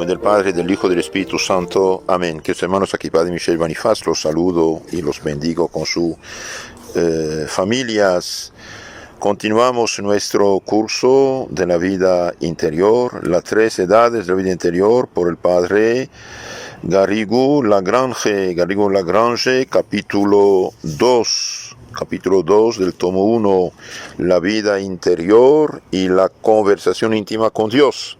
nombre del Padre, del Hijo y del Espíritu Santo. Amén. Queridos hermanos, aquí Padre Michel Bonifaz, los saludo y los bendigo con sus familias. Continuamos nuestro curso de la vida interior, las 3 edades de la vida interior, por el Padre Garrigou Lagrange, capítulo 2 del tomo 1, la vida interior y la conversación íntima con Dios.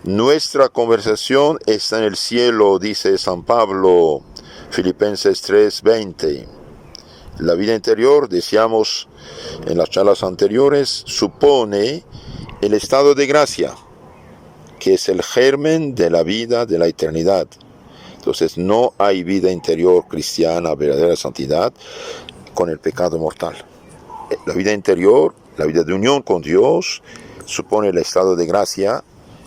Nuestra conversación está en el cielo, dice San Pablo, Filipenses 3:20. La vida interior, decíamos en las charlas anteriores, supone el estado de gracia, que es el germen de la vida de la eternidad. Entonces no hay vida interior cristiana, verdadera santidad, con el pecado mortal. La vida interior, la vida de unión con Dios, supone el estado de gracia,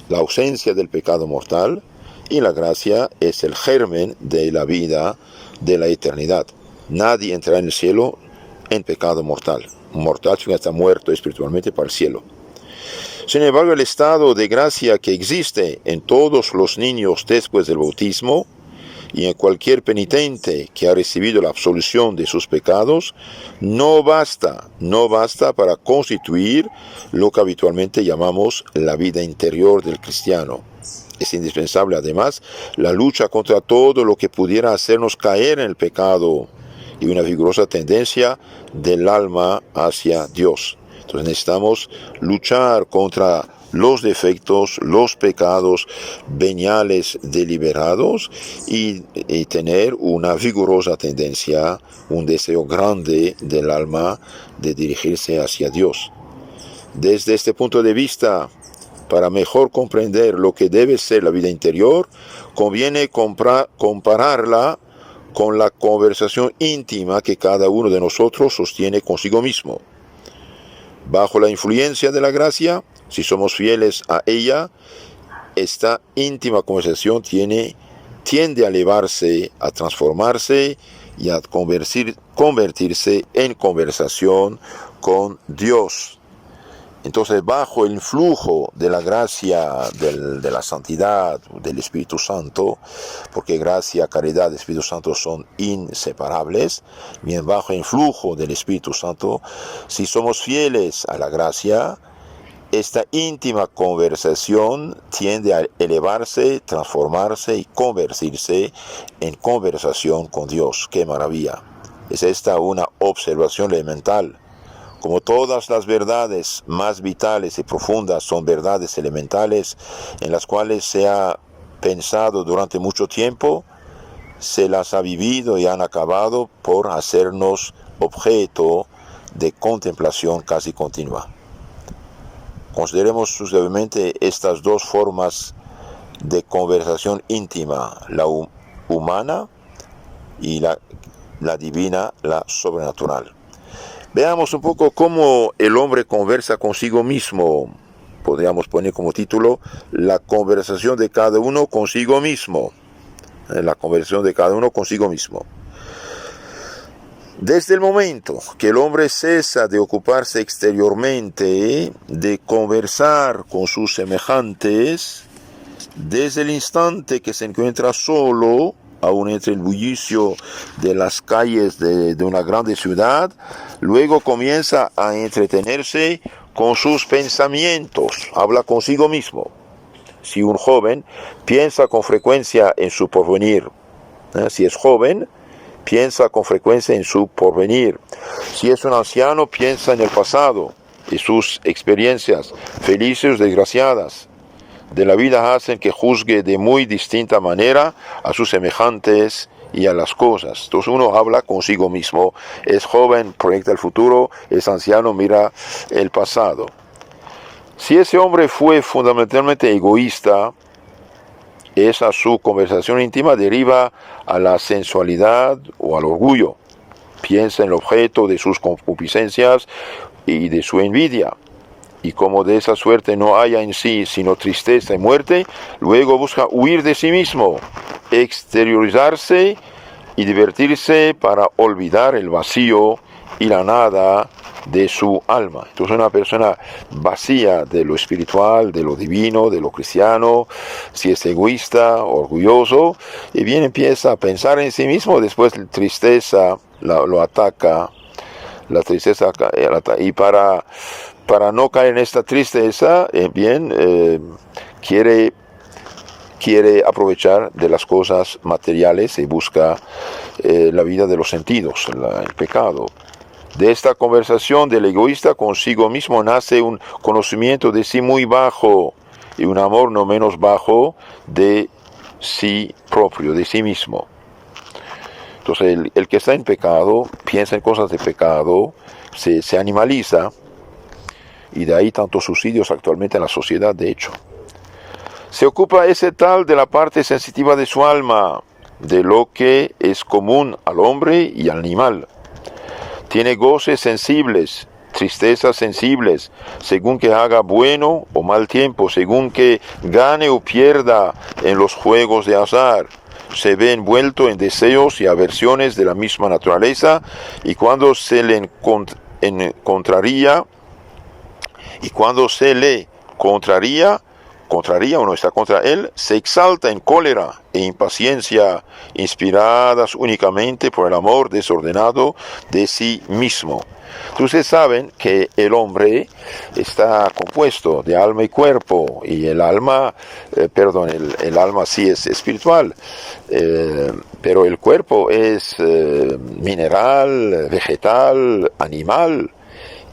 la ausencia del pecado mortal, y la gracia es el germen de la vida de la eternidad. Nadie entrará en el cielo en pecado mortal. Mortal significa está muerto espiritualmente para el cielo. Sin embargo, el estado de gracia que existe en todos los niños después del bautismo y en cualquier penitente que ha recibido la absolución de sus pecados, no basta para constituir lo que habitualmente llamamos la vida interior del cristiano. Es indispensable, además, la lucha contra todo lo que pudiera hacernos caer en el pecado y una vigorosa tendencia del alma hacia Dios. Entonces necesitamos luchar contra los defectos, los pecados veniales deliberados y tener una vigorosa tendencia, un deseo grande del alma de dirigirse hacia Dios. Desde este punto de vista, para mejor comprender lo que debe ser la vida interior, conviene compararla con la conversación íntima que cada uno de nosotros sostiene consigo mismo. Bajo la influencia de la gracia, si somos fieles a ella, esta íntima conversación tiende a elevarse, a transformarse y a convertirse en conversación con Dios. Entonces, bajo el influjo de la gracia, de la santidad, del Espíritu Santo, porque gracia, caridad y Espíritu Santo son inseparables, bien bajo el influjo del Espíritu Santo, si somos fieles a la gracia, esta íntima conversación tiende a elevarse, transformarse y convertirse en conversación con Dios. ¡Qué maravilla! Es esta una observación elemental. Como todas las verdades más vitales y profundas son verdades elementales en las cuales se ha pensado durante mucho tiempo, se las ha vivido y han acabado por hacernos objeto de contemplación casi continua. Consideremos sucesivamente estas dos formas de conversación íntima, la humana y la divina, la sobrenatural. Veamos un poco cómo el hombre conversa consigo mismo. Podríamos poner como título la conversación de cada uno consigo mismo. La conversación de cada uno consigo mismo. Desde el momento que el hombre cesa de ocuparse exteriormente, de conversar con sus semejantes, desde el instante que se encuentra solo, aún entre el bullicio de las calles de una grande ciudad, luego comienza a entretenerse con sus pensamientos, habla consigo mismo. Si un joven piensa con frecuencia en su porvenir, si es joven, piensa con frecuencia en su porvenir. Si es un anciano, piensa en el pasado y sus experiencias, felices o desgraciadas, de la vida hacen que juzgue de muy distinta manera a sus semejantes y a las cosas. Entonces uno habla consigo mismo. Es joven, proyecta el futuro, es anciano, mira el pasado. Si ese hombre fue fundamentalmente egoísta, esa su conversación íntima deriva a la sensualidad o al orgullo. Piensa en el objeto de sus concupiscencias y de su envidia. Y como de esa suerte no haya en sí sino tristeza y muerte, luego busca huir de sí mismo, exteriorizarse y divertirse para olvidar el vacío y la nada de su alma. Entonces una persona vacía de lo espiritual, de lo divino, de lo cristiano, si es egoísta, orgulloso, y bien empieza a pensar en sí mismo, después la tristeza lo ataca, la tristeza, y para no caer en esta tristeza, quiere aprovechar de las cosas materiales y busca la vida de los sentidos, el pecado. De esta conversación del egoísta consigo mismo nace un conocimiento de sí muy bajo y un amor no menos bajo de sí propio, de sí mismo. Entonces el que está en pecado, piensa en cosas de pecado, se animaliza, y de ahí tantos suicidios actualmente en la sociedad, de hecho. Se ocupa ese tal de la parte sensitiva de su alma, de lo que es común al hombre y al animal. Tiene goces sensibles, tristezas sensibles, según que haga bueno o mal tiempo, según que gane o pierda en los juegos de azar. Se ve envuelto en deseos y aversiones de la misma naturaleza, y cuando se le contraría o no está contra él, se exalta en cólera e impaciencia, inspiradas únicamente por el amor desordenado de sí mismo. Entonces saben que el hombre está compuesto de alma y cuerpo, y el alma, el alma sí es espiritual, pero el cuerpo es mineral, vegetal, animal.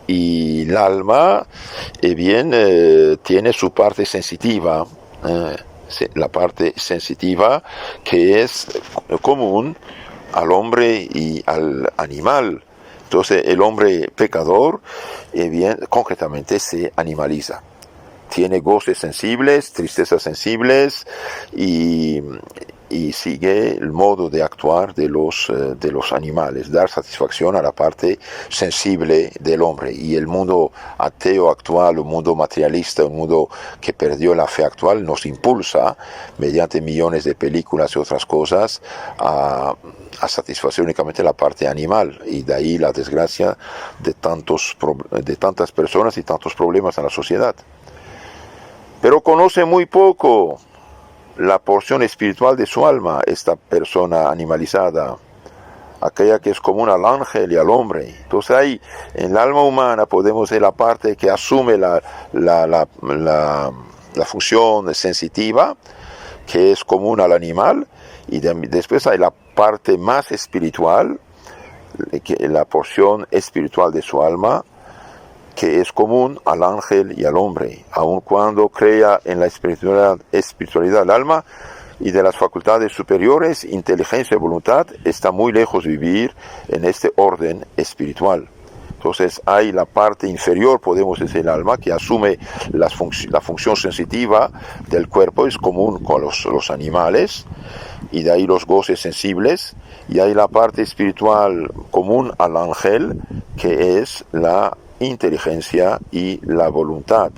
Y el alma, tiene su parte sensitiva, la parte sensitiva que es común al hombre y al animal. Entonces el hombre pecador, concretamente se animaliza. Tiene goces sensibles, tristezas sensibles, y sigue el modo de actuar de los animales, dar satisfacción a la parte sensible del hombre. Y el mundo ateo actual, un mundo materialista, un mundo que perdió la fe actual, nos impulsa, mediante millones de películas y otras cosas, a satisfacer únicamente la parte animal, y de ahí la desgracia de tantas personas y tantos problemas en la sociedad. Pero conoce muy poco la porción espiritual de su alma, esta persona animalizada, aquella que es común al ángel y al hombre. Entonces ahí, en el alma humana, podemos ver la parte que asume la función sensitiva, que es común al animal, y después hay la parte más espiritual, la porción espiritual de su alma, que es común al ángel y al hombre, aun cuando crea en la espiritualidad del alma y de las facultades superiores, inteligencia y voluntad, está muy lejos de vivir en este orden espiritual. Entonces hay la parte inferior, podemos decir, el alma, que asume la función sensitiva del cuerpo, es común con los animales, y de ahí los goces sensibles, y hay la parte espiritual común al ángel, que es la inteligencia y la voluntad.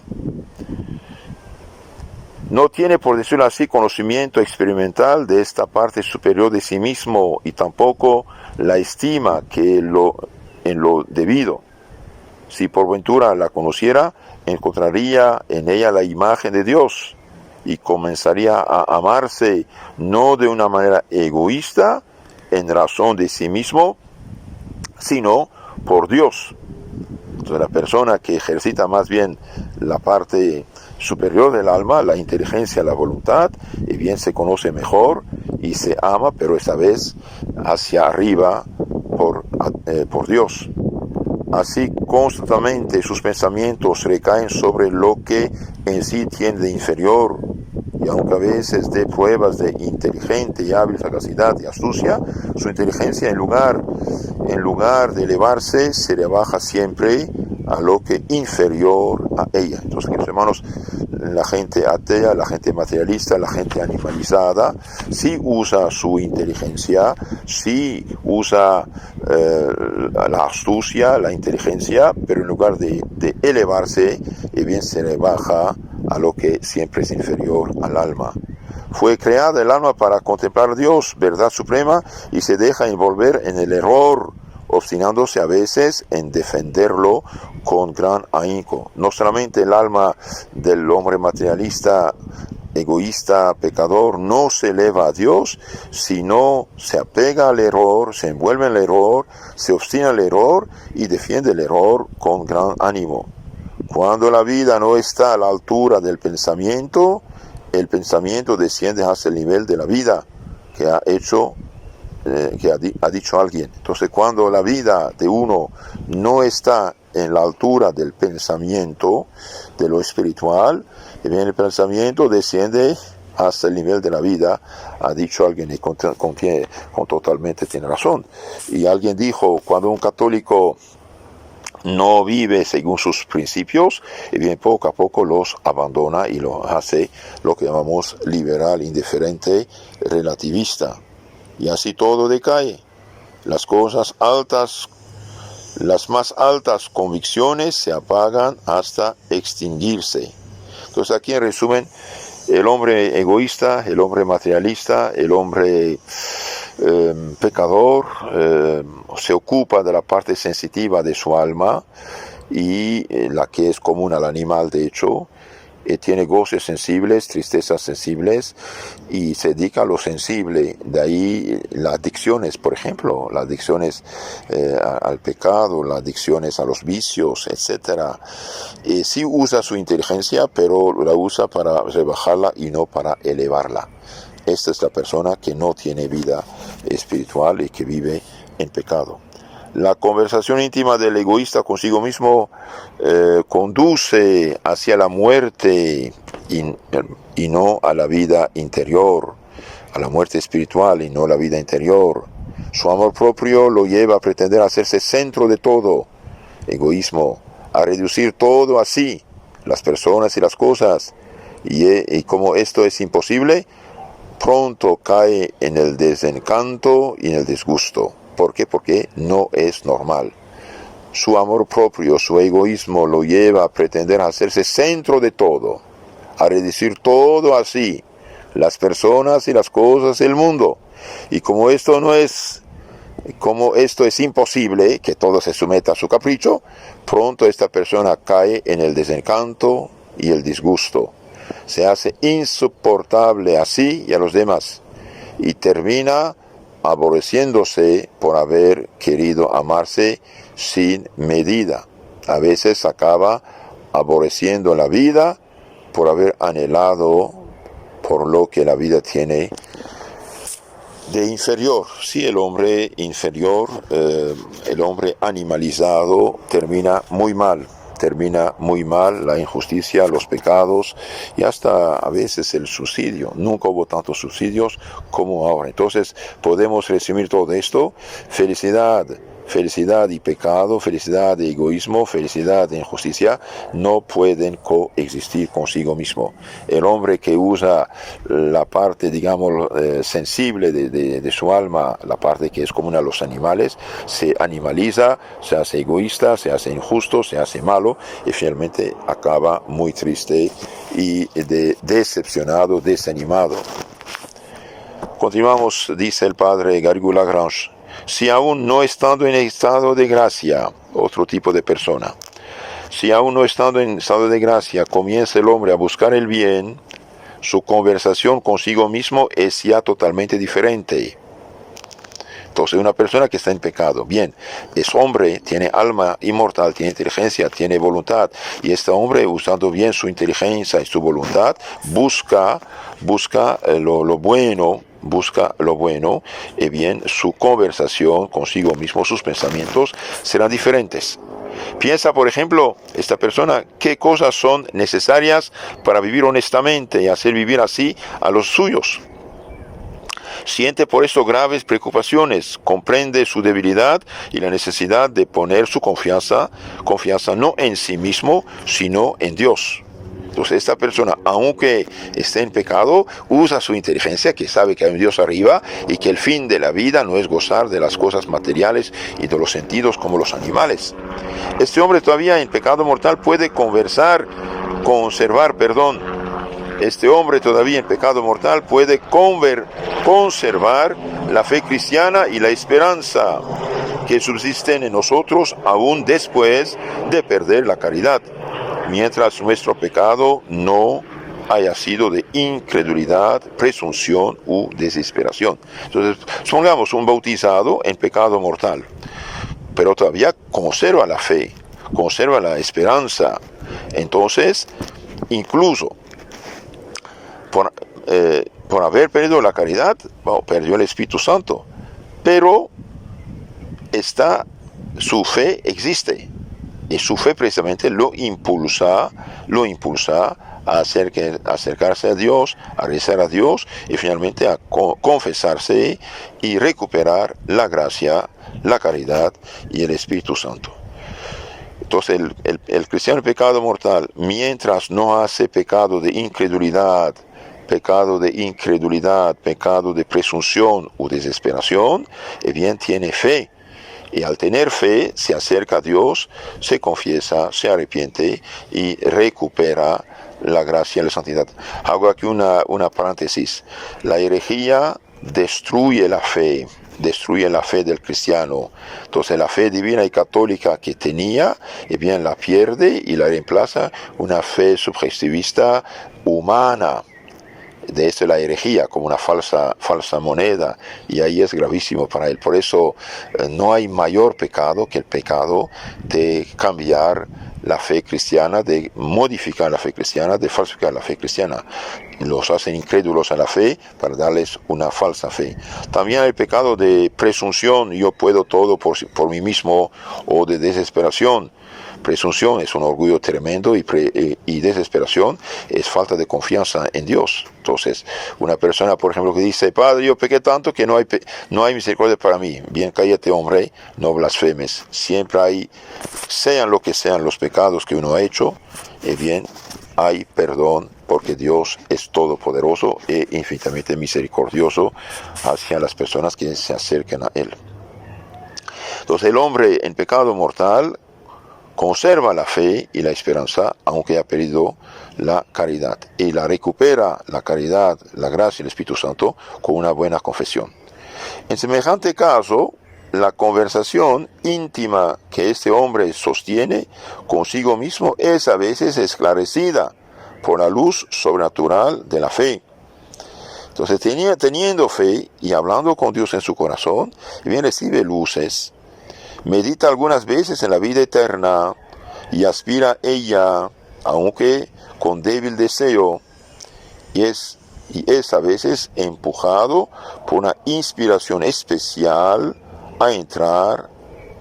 No tiene, por decirlo así, conocimiento experimental de esta parte superior de sí mismo, y tampoco la estima que en lo debido. Si por ventura la conociera, encontraría en ella la imagen de Dios, y comenzaría a amarse no de una manera egoísta, en razón de sí mismo, sino por Dios. Entonces la persona que ejercita más bien la parte superior del alma, la inteligencia, la voluntad, y bien se conoce mejor y se ama, pero esta vez hacia arriba por Dios. Así constantemente sus pensamientos recaen sobre lo que en sí tiene de inferior, y aunque a veces dé pruebas de inteligente y hábil sagacidad y astucia, su inteligencia en lugar de elevarse, se rebaja siempre a lo que inferior a ella. Entonces, queridos hermanos, la gente atea, la gente materialista, la gente animalizada, sí usa su inteligencia, sí usa la astucia, la inteligencia, pero en lugar de elevarse, bien se rebaja a lo que siempre es inferior al alma. Fue creada el alma para contemplar a Dios, verdad suprema, y se deja envolver en el error obstinándose a veces en defenderlo con gran ahínco. No solamente el alma del hombre materialista, egoísta, pecador, no se eleva a Dios, sino se apega al error, se envuelve en el error, se obstina el error y defiende el error con gran ánimo. Cuando la vida no está a la altura del pensamiento, el pensamiento desciende hacia el nivel de la vida que ha hecho, ha dicho alguien. Entonces, cuando la vida de uno no está en la altura del pensamiento, de lo espiritual, bien, el pensamiento desciende hasta el nivel de la vida, ha dicho alguien, y totalmente tiene razón. Y alguien dijo, cuando un católico no vive según sus principios, y bien poco a poco los abandona y lo hace lo que llamamos liberal, indiferente, relativista. Y así todo decae. Las cosas altas, las más altas convicciones se apagan hasta extinguirse. Entonces aquí en resumen, el hombre egoísta, el hombre materialista, el hombre pecador, se ocupa de la parte sensitiva de su alma y la que es común al animal, de hecho, tiene goces sensibles, tristezas sensibles y se dedica a lo sensible. De ahí las adicciones, por ejemplo, las adicciones al pecado, las adicciones a los vicios, etc. Sí usa su inteligencia, pero la usa para rebajarla y no para elevarla. Esta es la persona que no tiene vida espiritual y que vive en pecado. La conversación íntima del egoísta consigo mismo conduce hacia la muerte y no a la vida interior, a la muerte espiritual y no a la vida interior. Su amor propio lo lleva a pretender hacerse centro de todo, egoísmo, a reducir todo a sí, las personas y las cosas. Y como esto es imposible, pronto cae en el desencanto y en el disgusto. ¿Por qué? Porque no es normal. Su amor propio, su egoísmo lo lleva a pretender hacerse centro de todo, a reducir todo a sí, las personas y las cosas, el mundo. Y como esto es imposible, que todo se someta a su capricho, pronto esta persona cae en el desencanto y el disgusto. Se hace insoportable a sí y a los demás y termina aborreciéndose por haber querido amarse sin medida. A veces acaba aborreciendo la vida por haber anhelado por lo que la vida tiene de inferior. Sí, el hombre inferior, el hombre animalizado termina muy mal. La injusticia, los pecados y hasta a veces el suicidio. Nunca hubo tantos suicidios como ahora. Entonces podemos resumir todo esto: felicidad y pecado, felicidad y egoísmo, felicidad e injusticia no pueden coexistir consigo mismo. El hombre que usa la parte, digamos, sensible de su alma, la parte que es común a los animales, se animaliza, se hace egoísta, se hace injusto, se hace malo y finalmente acaba muy triste y decepcionado, desanimado. Continuamos, dice el padre Garrigou-Lagrange. Si aún no estando en estado de gracia, otro tipo de persona, si aún no estando en estado de gracia comienza el hombre a buscar el bien, su conversación consigo mismo es ya totalmente diferente. Entonces, una persona que está en pecado, bien, es hombre, tiene alma inmortal, tiene inteligencia, tiene voluntad, y este hombre, usando bien su inteligencia y su voluntad, busca lo bueno, y bien, su conversación consigo mismo, sus pensamientos serán diferentes. Piensa, por ejemplo, esta persona, qué cosas son necesarias para vivir honestamente y hacer vivir así a los suyos. Siente por esto graves preocupaciones, comprende su debilidad y la necesidad de poner su confianza no en sí mismo, sino en Dios. Entonces esta persona, aunque esté en pecado, usa su inteligencia, que sabe que hay un Dios arriba y que el fin de la vida no es gozar de las cosas materiales y de los sentidos como los animales. Este hombre todavía en pecado mortal puede Este hombre todavía en pecado mortal puede conservar la fe cristiana y la esperanza. que subsisten en nosotros aún después de perder la caridad, mientras nuestro pecado no haya sido de incredulidad, presunción u desesperación. Entonces, supongamos un bautizado en pecado mortal, pero todavía conserva la fe, conserva la esperanza. Entonces, incluso por haber perdido la caridad, perdió el Espíritu Santo, pero su fe existe, y su fe precisamente lo impulsa a acercarse a Dios, a rezar a Dios y finalmente a confesarse y recuperar la gracia, la caridad y el Espíritu Santo. Entonces el cristiano en pecado mortal, mientras no hace pecado de incredulidad, pecado de presunción o desesperación, bien tiene fe. Y al tener fe, se acerca a Dios, se confiesa, se arrepiente y recupera la gracia y la santidad. Hago aquí una paréntesis. La herejía destruye la fe del cristiano. Entonces la fe divina y católica que tenía, bien la pierde y la reemplaza una fe subjestivista humana. De esto es la herejía, como una falsa moneda, y ahí es gravísimo para él. Por eso no hay mayor pecado que el pecado de cambiar la fe cristiana, de modificar la fe cristiana, de falsificar la fe cristiana. Los hacen incrédulos a la fe para darles una falsa fe. También hay el pecado de presunción, yo puedo todo por mí mismo, o de desesperación. Presunción es un orgullo tremendo y desesperación es falta de confianza en Dios. Entonces, una persona, por ejemplo, que dice: Padre, yo pequé tanto que no hay misericordia para mí. Bien, cállate, hombre, no blasfemes. Siempre hay, sean lo que sean los pecados que uno ha hecho, bien, hay perdón, porque Dios es todopoderoso e infinitamente misericordioso hacia las personas que se acercan a Él. Entonces, el hombre en pecado mortal conserva la fe y la esperanza, aunque ha perdido la caridad, y la recupera la caridad, la gracia y el Espíritu Santo con una buena confesión. En semejante caso, la conversación íntima que este hombre sostiene consigo mismo es a veces esclarecida por la luz sobrenatural de la fe. Entonces, teniendo fe y hablando con Dios en su corazón, bien recibe luces. Medita algunas veces en la vida eterna y aspira a ella, aunque con débil deseo, y es a veces empujado por una inspiración especial a entrar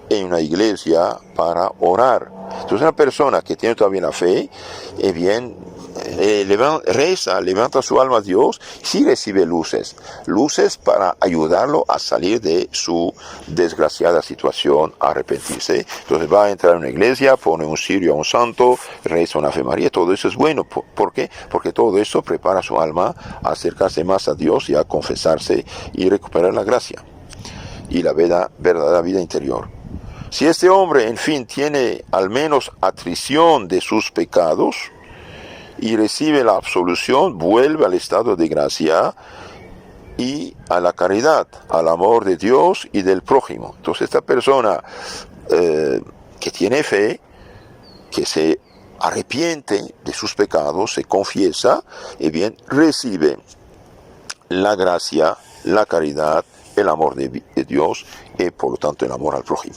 en una iglesia para orar. Entonces, una persona que tiene todavía la fe, reza, levanta su alma a Dios, sí recibe luces para ayudarlo a salir de su desgraciada situación, a arrepentirse. Entonces va a entrar a una iglesia, pone un cirio a un santo, reza una Ave María. Todo eso es bueno. ¿Por qué? Porque todo eso prepara su alma a acercarse más a Dios y a confesarse y recuperar la gracia y la verdadera vida interior. Si este hombre, en fin, tiene al menos atrición de sus pecados y recibe la absolución, vuelve al estado de gracia y a la caridad, al amor de Dios y del prójimo. Entonces, esta persona que tiene fe, que se arrepiente de sus pecados, se confiesa, y bien recibe la gracia, la caridad, el amor de Dios y por lo tanto el amor al prójimo.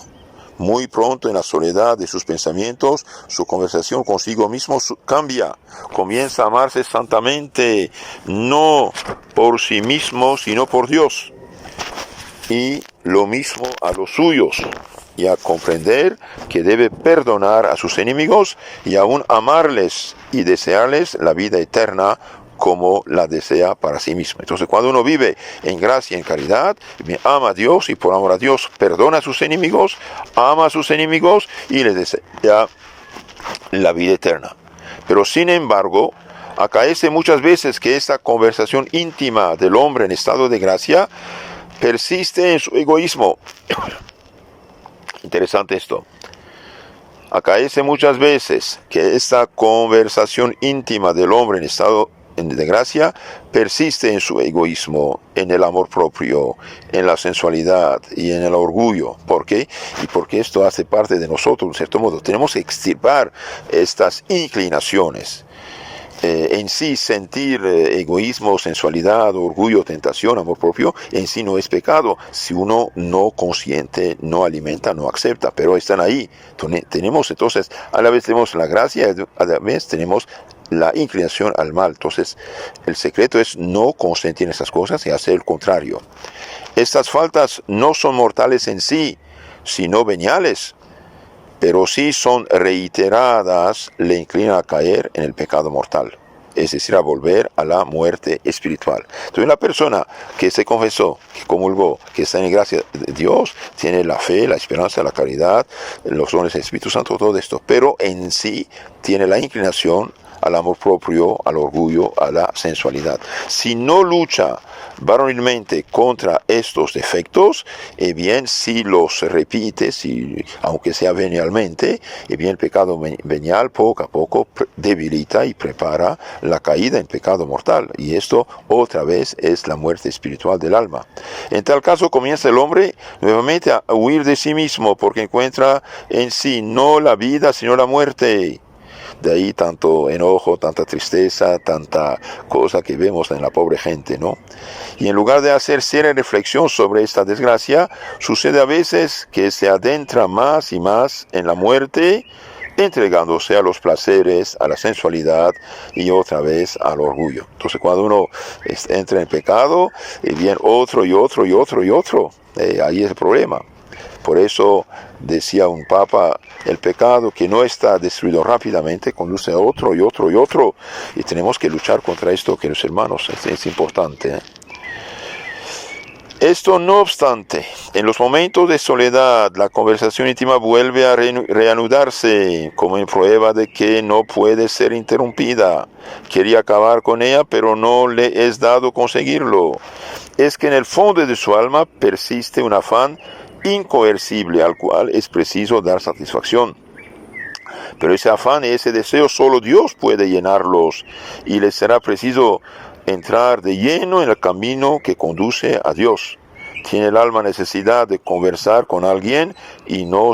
Muy pronto, en la soledad de sus pensamientos, su conversación consigo mismo cambia. Comienza a amarse santamente, no por sí mismo, sino por Dios. Y lo mismo a los suyos. Y a comprender que debe perdonar a sus enemigos y aún amarles y desearles la vida eterna como la desea para sí mismo. Entonces, cuando uno vive en gracia y en caridad, ama a Dios y por amor a Dios perdona a sus enemigos, ama a sus enemigos y les desea la vida eterna. Pero sin embargo, acaece muchas veces que esta conversación íntima del hombre en estado de gracia persiste en su egoísmo. Interesante esto. Acaece muchas veces que esta conversación íntima del hombre en estado de gracia persiste en su egoísmo, en el amor propio, en la sensualidad y en el orgullo. ¿Por qué? Y porque esto hace parte de nosotros, de cierto modo. Tenemos que extirpar estas inclinaciones. En sí sentir egoísmo, sensualidad, orgullo, tentación, amor propio, en sí no es pecado si uno no consciente, no alimenta, no acepta, pero están ahí. Tenemos entonces, a la vez tenemos la gracia, a la vez tenemos la inclinación al mal. Entonces el secreto es no consentir esas cosas y hacer el contrario. Estas faltas no son mortales en sí, sino veniales, pero si son reiteradas, le inclinan a caer en el pecado mortal, es decir, a volver a la muerte espiritual. Entonces la persona que se confesó, que comulgó, que está en gracia de Dios, tiene la fe, la esperanza, la caridad, los dones del Espíritu Santo, todo esto, pero en sí tiene la inclinación al amor propio, al orgullo, a la sensualidad. Si no lucha varonilmente contra estos defectos, bien, si los repite, aunque sea venialmente, bien, el pecado venial poco a poco debilita y prepara la caída en pecado mortal. Y esto otra vez es la muerte espiritual del alma. En tal caso comienza el hombre nuevamente a huir de sí mismo, porque encuentra en sí no la vida, sino la muerte. De ahí tanto enojo, tanta tristeza, tanta cosa que vemos en la pobre gente, ¿no? Y en lugar de hacer seria reflexión sobre esta desgracia, sucede a veces que se adentra más y más en la muerte, entregándose a los placeres, a la sensualidad y otra vez al orgullo. Entonces cuando uno entra en pecado, viene otro y otro y otro y otro. Ahí es el problema. Por eso decía un papa, el pecado que no está destruido rápidamente conduce a otro y otro y otro. Y tenemos que luchar contra esto, queridos hermanos, es importante. Esto no obstante, en los momentos de soledad, la conversación íntima vuelve a reanudarse como en prueba de que no puede ser interrumpida. Quería acabar con ella, pero no le es dado conseguirlo. Es que en el fondo de su alma persiste un afán incoercible al cual es preciso dar satisfacción. Pero ese afán y ese deseo solo Dios puede llenarlos, y les será preciso entrar de lleno en el camino que conduce a Dios. Tiene el alma necesidad de conversar con alguien y no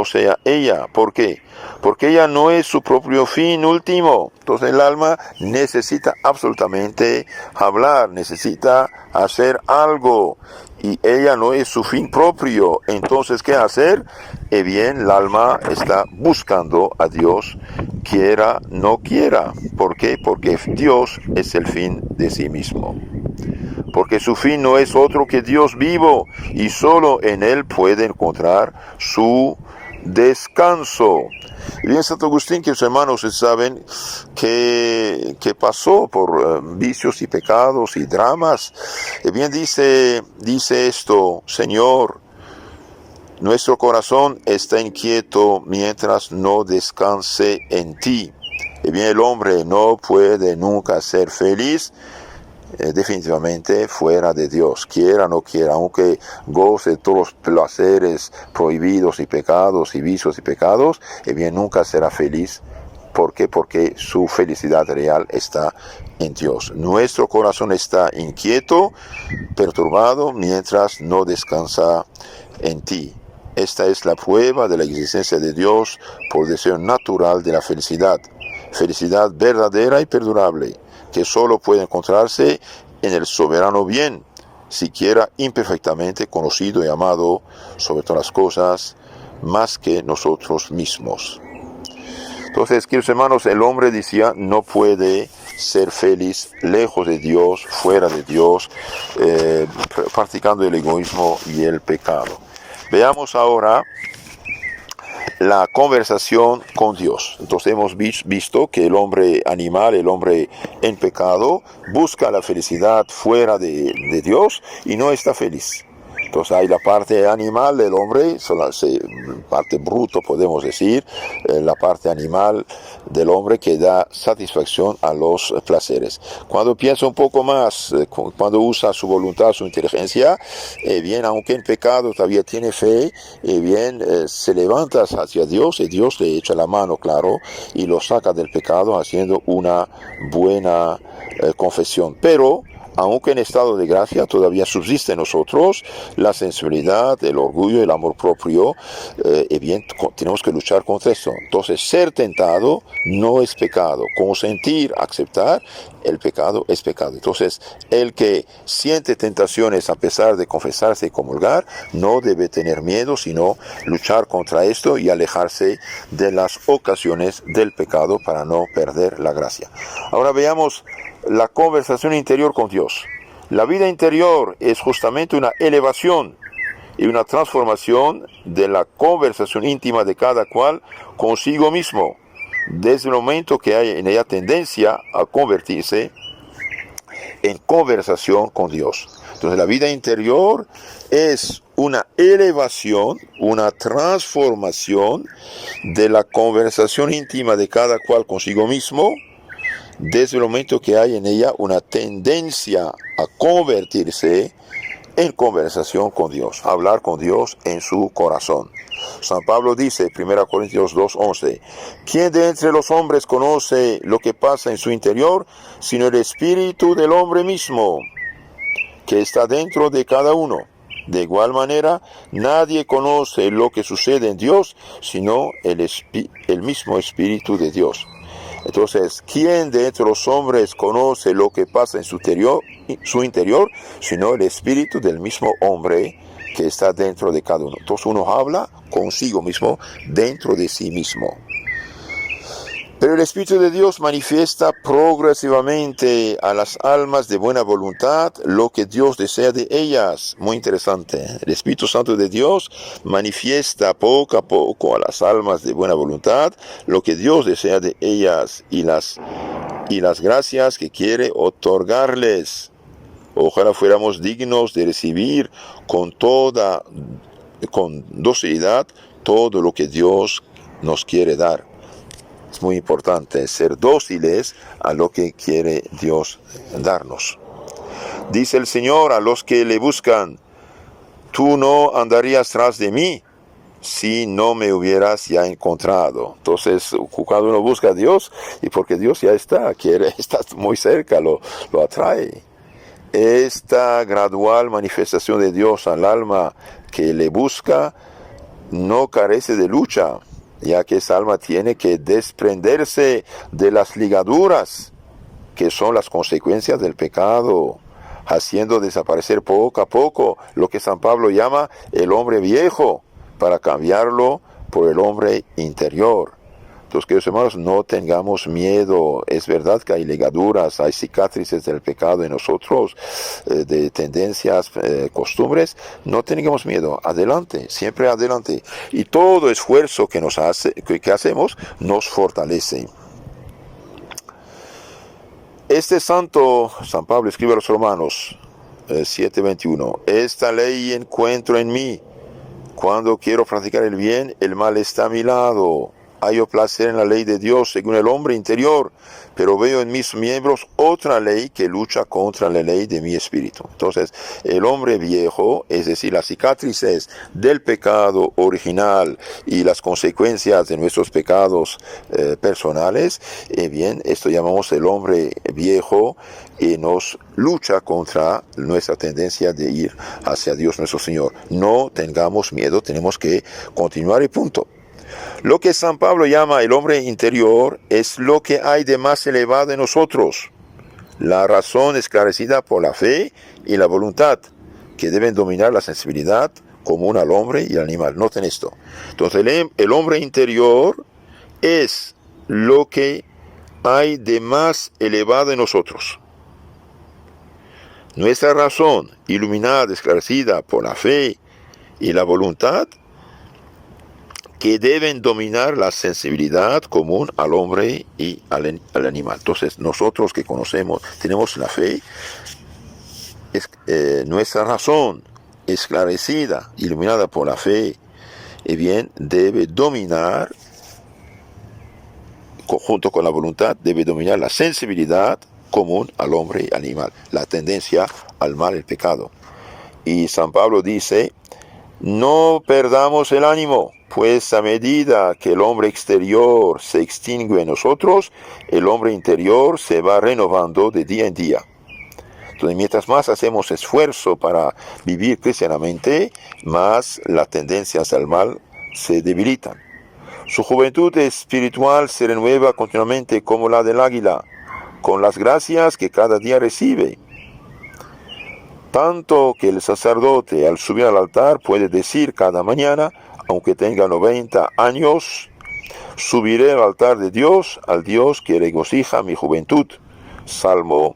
sea ella. ¿Por qué? Porque ella no es su propio fin último. Entonces el alma necesita absolutamente hablar, necesita hacer algo, y ella no es su fin propio. Entonces, ¿qué hacer? Bien, el alma está buscando a Dios, quiera, no quiera. ¿Por qué? Porque Dios es el fin de sí mismo. Porque su fin no es otro que Dios vivo, y solo en Él puede encontrar su descanso. Y bien, Santo Agustín, que los hermanos saben que pasó por vicios y pecados y dramas. Y bien, dice esto: Señor, nuestro corazón está inquieto mientras no descanse en ti. Y bien, el hombre no puede nunca ser feliz definitivamente fuera de Dios, quiera o no quiera, aunque goce de todos los placeres prohibidos y pecados y vicios y pecados, bien, nunca será feliz. ¿Por qué? Porque su felicidad real está en Dios. Nuestro corazón está inquieto, perturbado, mientras no descansa en ti. Esta es la prueba de la existencia de Dios por deseo natural de la felicidad verdadera y perdurable, que solo puede encontrarse en el soberano bien, siquiera imperfectamente conocido y amado sobre todas las cosas, más que nosotros mismos. Entonces, queridos hermanos, el hombre, decía, no puede ser feliz lejos de Dios, fuera de Dios, practicando el egoísmo y el pecado. Veamos ahora la conversación con Dios. Entonces hemos visto que el hombre animal, el hombre en pecado, busca la felicidad fuera de Dios y no está feliz. Entonces hay la parte animal del hombre, parte bruto podemos decir, la parte animal del hombre que da satisfacción a los placeres. Cuando piensa un poco más, cuando usa su voluntad, su inteligencia, bien, aunque en pecado todavía tiene fe, bien, se levanta hacia Dios y Dios le echa la mano, claro, y lo saca del pecado haciendo una buena confesión. Pero aunque en estado de gracia todavía subsiste en nosotros la sensibilidad, el orgullo, el amor propio, y bien, tenemos que luchar contra eso. Entonces, ser tentado no es pecado. Consentir, aceptar, el pecado es pecado. Entonces, el que siente tentaciones a pesar de confesarse y comulgar, no debe tener miedo, sino luchar contra esto y alejarse de las ocasiones del pecado para no perder la gracia. Ahora veamos la conversación interior con Dios. La vida interior es justamente una elevación y una transformación de la conversación íntima de cada cual consigo mismo, desde el momento que hay en ella tendencia a convertirse en conversación con Dios. Entonces la vida interior es una elevación, una transformación de la conversación íntima de cada cual consigo mismo, desde el momento que hay en ella una tendencia a convertirse en conversación con Dios, a hablar con Dios en su corazón. San Pablo dice, 1 Corintios 2:11, ¿quién de entre los hombres conoce lo que pasa en su interior, sino el espíritu del hombre mismo, que está dentro de cada uno? De igual manera, nadie conoce lo que sucede en Dios, sino el mismo espíritu de Dios. Entonces, ¿quién de entre los hombres conoce lo que pasa en su interior, sino el espíritu del mismo hombre que está dentro de cada uno? Entonces uno habla consigo mismo, dentro de sí mismo. Pero el Espíritu de Dios manifiesta progresivamente a las almas de buena voluntad lo que Dios desea de ellas. Muy interesante. El Espíritu Santo de Dios manifiesta poco a poco a las almas de buena voluntad lo que Dios desea de ellas y las gracias que quiere otorgarles. Ojalá fuéramos dignos de recibir con docilidad todo lo que Dios nos quiere dar. Es muy importante ser dóciles a lo que quiere Dios darnos. Dice el Señor a los que le buscan, tú no andarías tras de mí si no me hubieras ya encontrado. Entonces, cuando uno busca a Dios, y porque Dios ya está muy cerca, lo atrae. Esta gradual manifestación de Dios al alma que le busca no carece de lucha, ya que esa alma tiene que desprenderse de las ligaduras que son las consecuencias del pecado, haciendo desaparecer poco a poco lo que San Pablo llama el hombre viejo, para cambiarlo por el hombre interior. Entonces, queridos hermanos, no tengamos miedo. Es verdad que hay ligaduras, hay cicatrices del pecado en nosotros, de tendencias, costumbres. No tengamos miedo. Adelante, siempre adelante. Y todo esfuerzo que hacemos nos fortalece. Este santo, San Pablo escribe a los Romanos 7:21, esta ley encuentro en mí. Cuando quiero practicar el bien, el mal está a mi lado. Hallo placer en la ley de Dios según el hombre interior, pero veo en mis miembros otra ley que lucha contra la ley de mi espíritu. Entonces, el hombre viejo, es decir, las cicatrices del pecado original y las consecuencias de nuestros pecados personales, bien, esto llamamos el hombre viejo, y nos lucha contra nuestra tendencia de ir hacia Dios nuestro Señor. No tengamos miedo, tenemos que continuar y punto. Lo que San Pablo llama el hombre interior es lo que hay de más elevado en nosotros, la razón esclarecida por la fe y la voluntad, que deben dominar la sensibilidad común al hombre y al animal. Noten esto. Entonces el hombre interior es lo que hay de más elevado en nosotros. Nuestra razón, iluminada, esclarecida por la fe y la voluntad, que deben dominar la sensibilidad común al hombre y al animal. Entonces, nosotros que conocemos, tenemos la fe, nuestra razón esclarecida, iluminada por la fe, y bien, debe dominar, conjunto con la voluntad, debe dominar la sensibilidad común al hombre y animal, la tendencia al mal, el pecado. Y San Pablo dice, no perdamos el ánimo, pues a medida que el hombre exterior se extingue en nosotros, el hombre interior se va renovando de día en día. Entonces, mientras más hacemos esfuerzo para vivir cristianamente, más las tendencias al mal se debilitan. Su juventud espiritual se renueva continuamente como la del águila, con las gracias que cada día recibe. Tanto que el sacerdote al subir al altar puede decir cada mañana, aunque tenga 90 años, subiré al altar de Dios, al Dios que regocija mi juventud. Salmo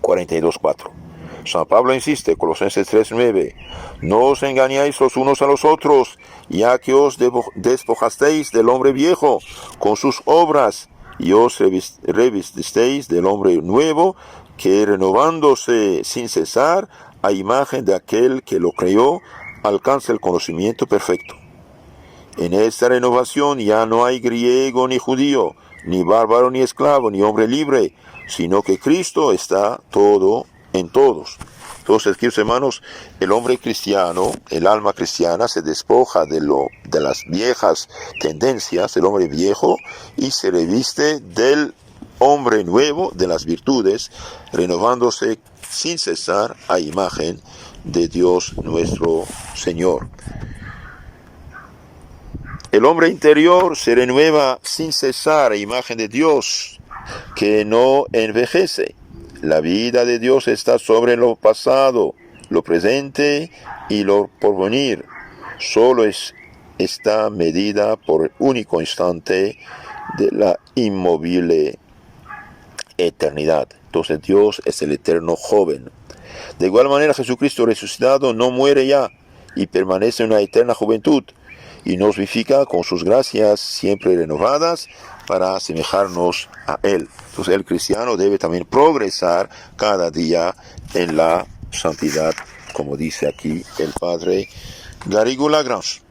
42:4. San Pablo insiste, Colosenses 3:9, no os engañáis los unos a los otros, ya que os despojasteis del hombre viejo con sus obras, y os revestisteis del hombre nuevo, que renovándose sin cesar, a imagen de aquel que lo creó, alcanza el conocimiento perfecto. En esta renovación ya no hay griego ni judío, ni bárbaro ni esclavo, ni hombre libre, sino que Cristo está todo en todos. Entonces, queridos hermanos, el hombre cristiano, el alma cristiana, se despoja de las viejas tendencias, del hombre viejo, y se reviste del hombre nuevo, de las virtudes, renovándose sin cesar a imagen de Dios nuestro Señor. El hombre interior se renueva sin cesar a imagen de Dios, que no envejece. La vida de Dios está sobre lo pasado, lo presente y lo porvenir. Solo está medida por el único instante de la inmovible eternidad. Entonces Dios es el eterno joven. De igual manera, Jesucristo resucitado no muere ya y permanece en una eterna juventud, y nos vivifica con sus gracias siempre renovadas para asemejarnos a Él. Entonces el cristiano debe también progresar cada día en la santidad, como dice aquí el padre Garrigou-Lagrange.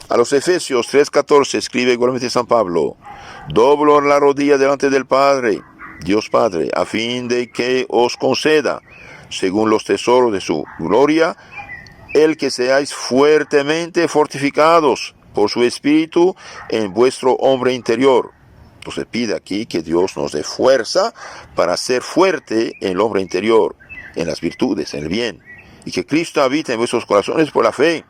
A los Efesios 3:14 escribe igualmente San Pablo, doblo la rodilla delante del Padre, Dios Padre, a fin de que os conceda, según los tesoros de su gloria, el que seáis fuertemente fortificados por su Espíritu en vuestro hombre interior. Entonces pide aquí que Dios nos dé fuerza para ser fuerte en el hombre interior, en las virtudes, en el bien, y que Cristo habite en vuestros corazones por la fe,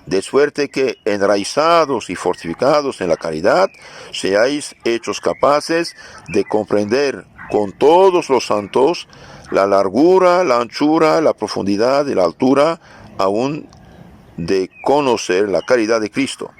de suerte que, enraizados y fortificados en la caridad, seáis hechos capaces de comprender con todos los santos la largura, la anchura, la profundidad y la altura, aún de conocer la caridad de Cristo,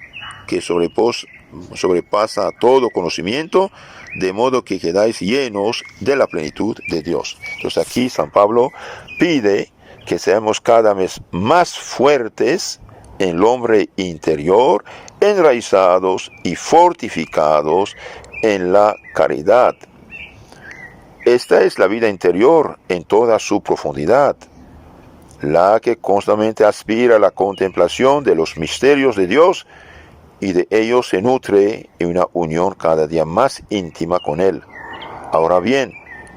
que sobrepasa todo conocimiento, de modo que quedáis llenos de la plenitud de Dios. Entonces aquí San Pablo pide que seamos cada vez más fuertes en el hombre interior, enraizados y fortificados en la caridad. Esta es la vida interior en toda su profundidad, la que constantemente aspira a la contemplación de los misterios de Dios y de ellos se nutre en una unión cada día más íntima con Él. Ahora bien,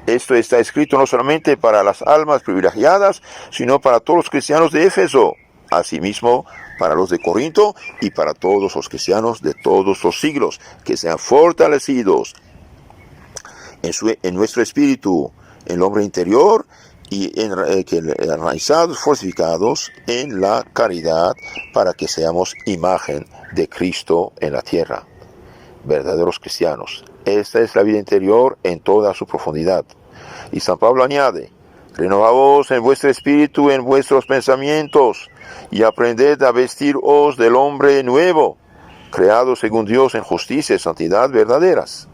esto está escrito no solamente para las almas privilegiadas, sino para todos los cristianos de Éfeso, asimismo para los de Corinto y para todos los cristianos de todos los siglos, que sean fortalecidos en nuestro espíritu, en el hombre interior, y enraizados, fortificados en la caridad, para que seamos imagen de Cristo en la tierra, verdaderos cristianos. Esta es la vida interior en toda su profundidad. Y San Pablo añade, renovaos en vuestro espíritu, en vuestros pensamientos, y aprended a vestiros del hombre nuevo, creado según Dios en justicia y santidad verdaderas.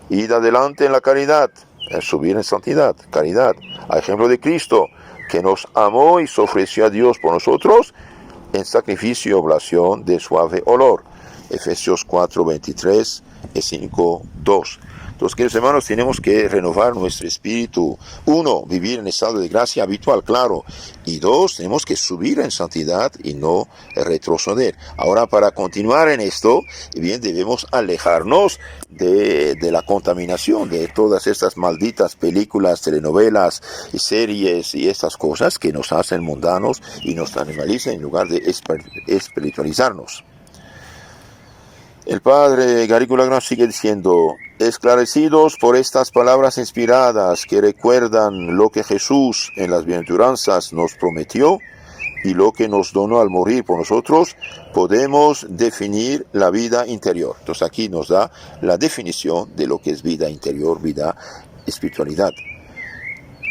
Id adelante en la caridad, en subir en santidad, caridad, a ejemplo de Cristo, que nos amó y se ofreció a Dios por nosotros en sacrificio y oblación de suave olor. Efesios 4:23 y 5:2. Entonces, queridos hermanos, tenemos que renovar nuestro espíritu. 1, vivir en estado de gracia habitual, claro. Y 2, tenemos que subir en santidad y no retroceder. Ahora, para continuar en esto, bien, debemos alejarnos de la contaminación, de todas estas malditas películas, telenovelas, series y estas cosas que nos hacen mundanos y nos animalizan en lugar de espiritualizarnos. El padre Garrigou Lagrange sigue diciendo: esclarecidos por estas palabras inspiradas que recuerdan lo que Jesús en las bienaventuranzas nos prometió y lo que nos donó al morir por nosotros, podemos definir la vida interior. Entonces aquí nos da la definición de lo que es vida interior, vida espiritualidad.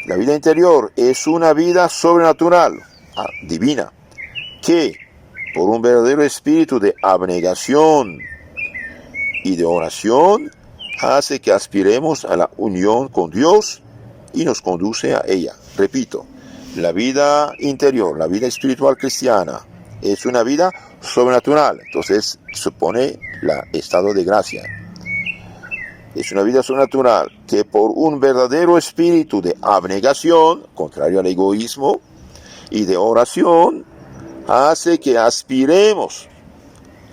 La vida interior es una vida sobrenatural, divina, que por un verdadero espíritu de abnegación y de oración hace que aspiremos a la unión con Dios y nos conduce a ella. Repito, la vida interior, la vida espiritual cristiana, es una vida sobrenatural. Entonces supone el estado de gracia. Es una vida sobrenatural que por un verdadero espíritu de abnegación, contrario al egoísmo, y de oración, hace que aspiremos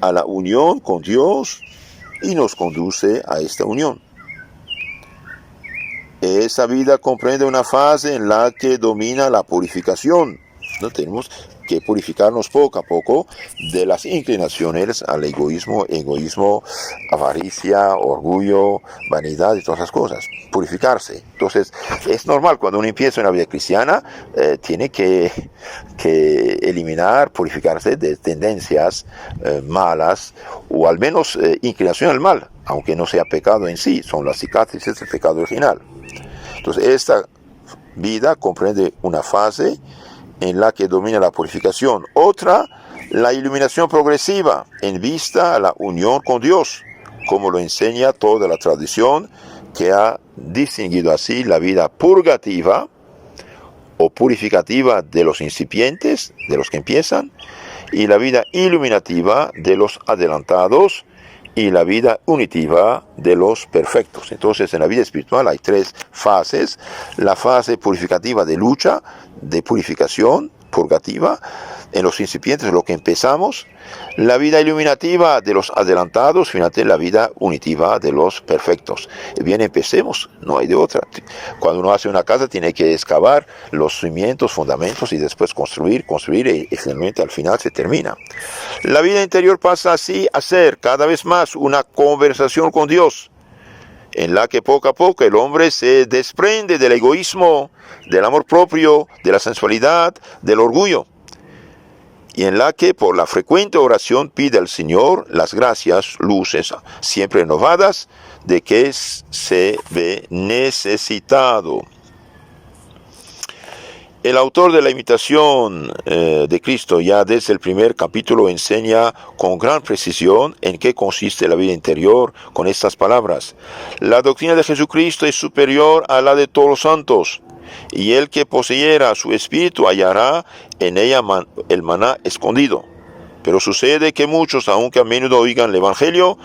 a la unión con Dios y nos conduce a esta unión. Esa vida comprende una fase en la que domina la purificación. No tenemos que purificarnos poco a poco de las inclinaciones al egoísmo, avaricia, orgullo, vanidad y todas esas cosas. Purificarse. Entonces, es normal cuando uno empieza una vida cristiana, tiene que eliminar, purificarse de tendencias malas o al menos inclinación al mal, aunque no sea pecado en sí, son las cicatrices del pecado original. Entonces, esta vida comprende una fase en la que domina la purificación. Otra, la iluminación progresiva en vista a la unión con Dios, como lo enseña toda la tradición, que ha distinguido así la vida purgativa o purificativa de los incipientes, de los que empiezan, y la vida iluminativa de los adelantados, y la vida unitiva de los perfectos. Entonces, en la vida espiritual hay 3 fases. La fase purificativa de lucha, de purificación, purgativa, en los incipientes, lo que empezamos. La vida iluminativa de los adelantados, finalmente la vida unitiva de los perfectos. Bien, empecemos, no hay de otra. Cuando uno hace una casa, tiene que excavar los cimientos, fundamentos, y después construir, y finalmente al final se termina. La vida interior pasa así a ser cada vez más una conversación con Dios, en la que poco a poco el hombre se desprende del egoísmo, del amor propio, de la sensualidad, del orgullo, y en la que por la frecuente oración pide al Señor las gracias, luces, siempre renovadas, de que se ve necesitado. El autor de la imitación de Cristo ya desde el primer capítulo enseña con gran precisión en qué consiste la vida interior con estas palabras: la doctrina de Jesucristo es superior a la de todos los santos, y el que poseyera su espíritu hallará en ella el maná escondido. Pero sucede que muchos, aunque a menudo oigan el Evangelio,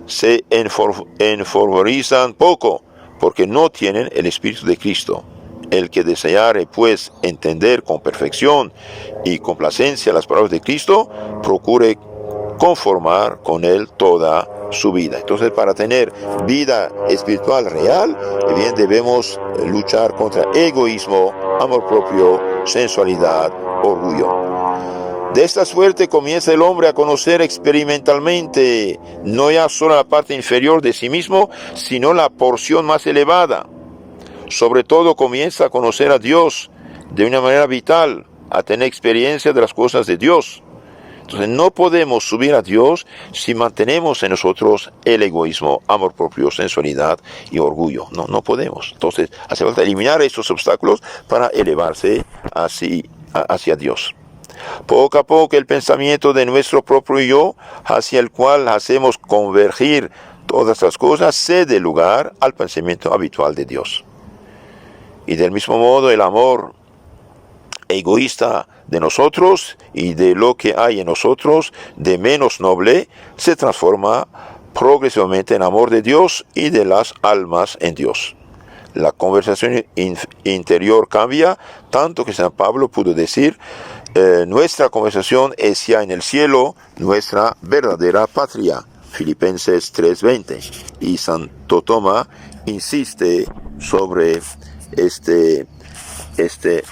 se enfervorizan poco, porque no tienen el Espíritu de Cristo. El que deseare, pues, entender con perfección y complacencia las palabras de Cristo, procure conformar con él toda su vida. Entonces, para tener vida espiritual real, bien, debemos luchar contra egoísmo, amor propio, sensualidad, orgullo. De esta suerte comienza el hombre a conocer experimentalmente no ya solo la parte inferior de sí mismo, sino la porción más elevada. Sobre todo comienza a conocer a Dios de una manera vital, a tener experiencia de las cosas de Dios. Entonces no podemos subir a Dios si mantenemos en nosotros el egoísmo, amor propio, sensualidad y orgullo. No podemos. Entonces hace falta eliminar estos obstáculos para elevarse hacia Dios. Poco a poco el pensamiento de nuestro propio yo, hacia el cual hacemos convergir todas las cosas, cede lugar al pensamiento habitual de Dios. Y del mismo modo el amor egoísta de nosotros y de lo que hay en nosotros de menos noble se transforma progresivamente en amor de Dios y de las almas en Dios. La conversación interior cambia, tanto que San Pablo pudo decir, nuestra conversación es ya en el cielo, nuestra verdadera patria. Filipenses 3:20. Y Santo Tomás insiste sobre este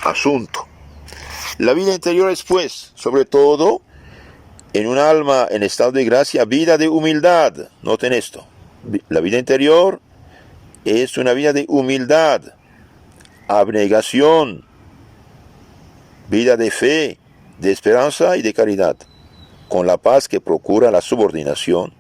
asunto. La vida interior es, pues, sobre todo, en un alma en estado de gracia, vida de humildad. Noten esto. La vida interior es una vida de humildad, abnegación, vida de fe, de esperanza y de caridad, con la paz que procura la subordinación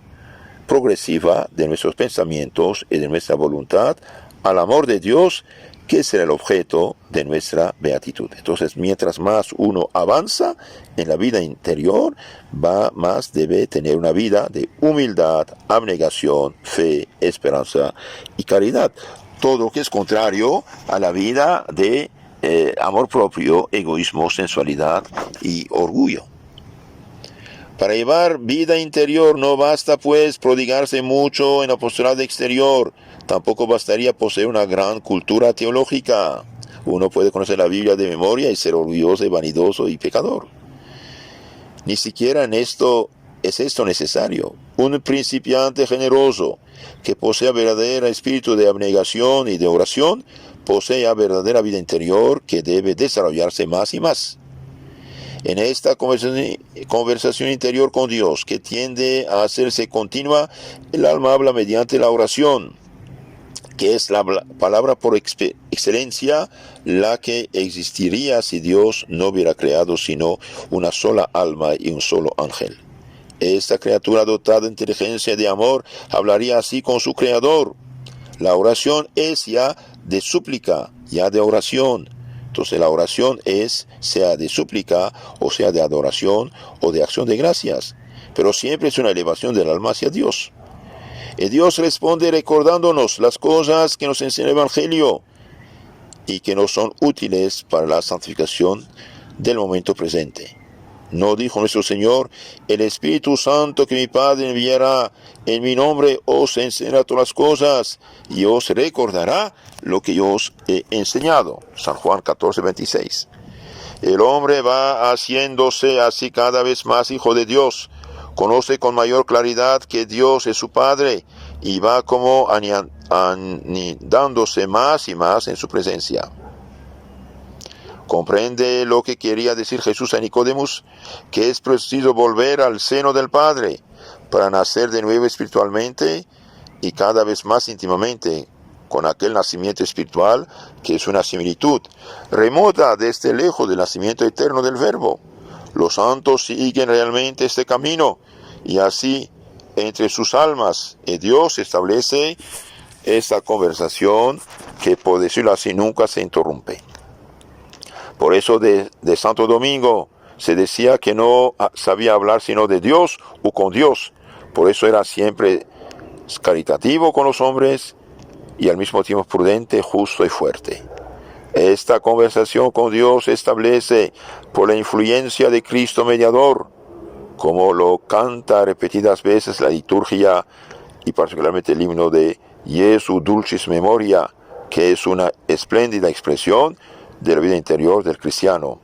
progresiva de nuestros pensamientos y de nuestra voluntad al amor de Dios, que será el objeto de nuestra beatitud. Entonces, mientras más uno avanza en la vida interior, más debe tener una vida de humildad, abnegación, fe, esperanza y caridad. Todo lo que es contrario a la vida de amor propio, egoísmo, sensualidad y orgullo. Para llevar vida interior no basta, pues, prodigarse mucho en apostolado exterior. Tampoco bastaría poseer una gran cultura teológica. Uno puede conocer la Biblia de memoria y ser orgulloso y vanidoso y pecador. Ni siquiera en esto es esto necesario. Un principiante generoso que posea verdadero espíritu de abnegación y de oración, posee verdadera vida interior que debe desarrollarse más y más. En esta conversación interior con Dios, que tiende a hacerse continua, el alma habla mediante la oración, que es la palabra por excelencia, la que existiría si Dios no hubiera creado sino una sola alma y un solo ángel. Esta criatura dotada de inteligencia y de amor hablaría así con su Creador. La oración es ya de súplica, ya de oración. Entonces la oración es, sea de súplica, o sea de adoración, o de acción de gracias. Pero siempre es una elevación del alma hacia Dios. Y Dios responde recordándonos las cosas que nos enseña el Evangelio y que nos son útiles para la santificación del momento presente. ¿No dijo nuestro Señor: el Espíritu Santo que mi Padre enviará en mi nombre os enseñará todas las cosas y os recordará lo que yo os he enseñado? San Juan 14:26. El hombre va haciéndose así cada vez más hijo de Dios, conoce con mayor claridad que Dios es su Padre y va como anidándose más y más en su presencia. Comprende lo que quería decir Jesús a Nicodemos, que es preciso volver al seno del Padre para nacer de nuevo espiritualmente y cada vez más íntimamente con aquel nacimiento espiritual que es una similitud remota desde lejos del nacimiento eterno del Verbo. Los santos siguen realmente este camino y así entre sus almas Dios establece esta conversación que, por decirlo así, nunca se interrumpe. Por eso de Santo Domingo se decía que no sabía hablar sino de Dios o con Dios. Por eso era siempre caritativo con los hombres y al mismo tiempo prudente, justo y fuerte. Esta conversación con Dios se establece por la influencia de Cristo mediador, como lo canta repetidas veces la liturgia y particularmente el himno de Jesu Dulcis Memoria, que es una espléndida expresión de la vida interior del cristiano.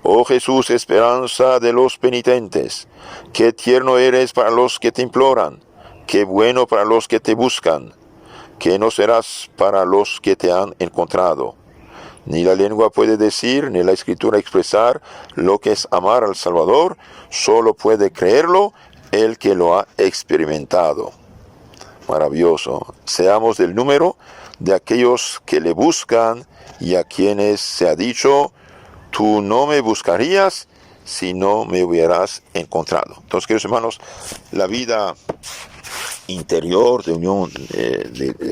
Oh Jesús, esperanza de los penitentes, qué tierno eres para los que te imploran, qué bueno para los que te buscan, que no serás para los que te han encontrado. Ni la lengua puede decir, ni la escritura expresar lo que es amar al Salvador, solo puede creerlo el que lo ha experimentado. Maravilloso. Seamos del número de aquellos que le buscan y a quienes se ha dicho: tú no me buscarías si no me hubieras encontrado. Entonces, queridos hermanos, la vida interior de unión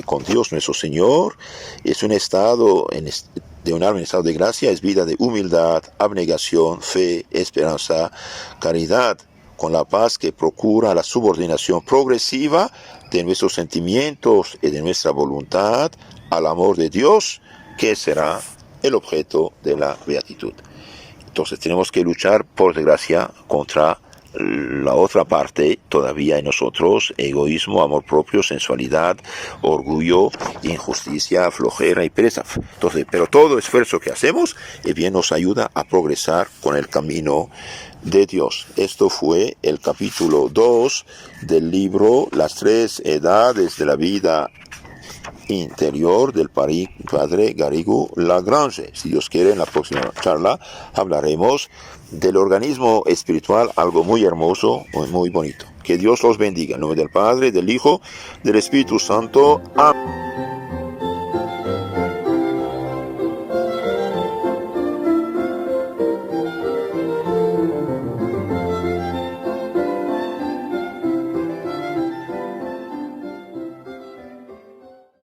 con Dios nuestro Señor es un estado de un alma en estado de gracia, es vida de humildad, abnegación, fe, esperanza, caridad, con la paz que procura la subordinación progresiva de nuestros sentimientos y de nuestra voluntad al amor de Dios, que será el objeto de la beatitud. Entonces tenemos que luchar, por desgracia, contra la otra parte todavía en nosotros: egoísmo, amor propio, sensualidad, orgullo, injusticia, flojera y pereza. Entonces, pero todo esfuerzo que hacemos bien nos ayuda a progresar con el camino de Dios. Esto fue el capítulo 2 del libro Las tres edades de la vida interior del padre Garrigou Lagrange. Si Dios quiere, en la próxima charla hablaremos del organismo espiritual, algo muy hermoso, muy bonito. Que Dios los bendiga. En nombre del Padre, del Hijo, del Espíritu Santo. Amén.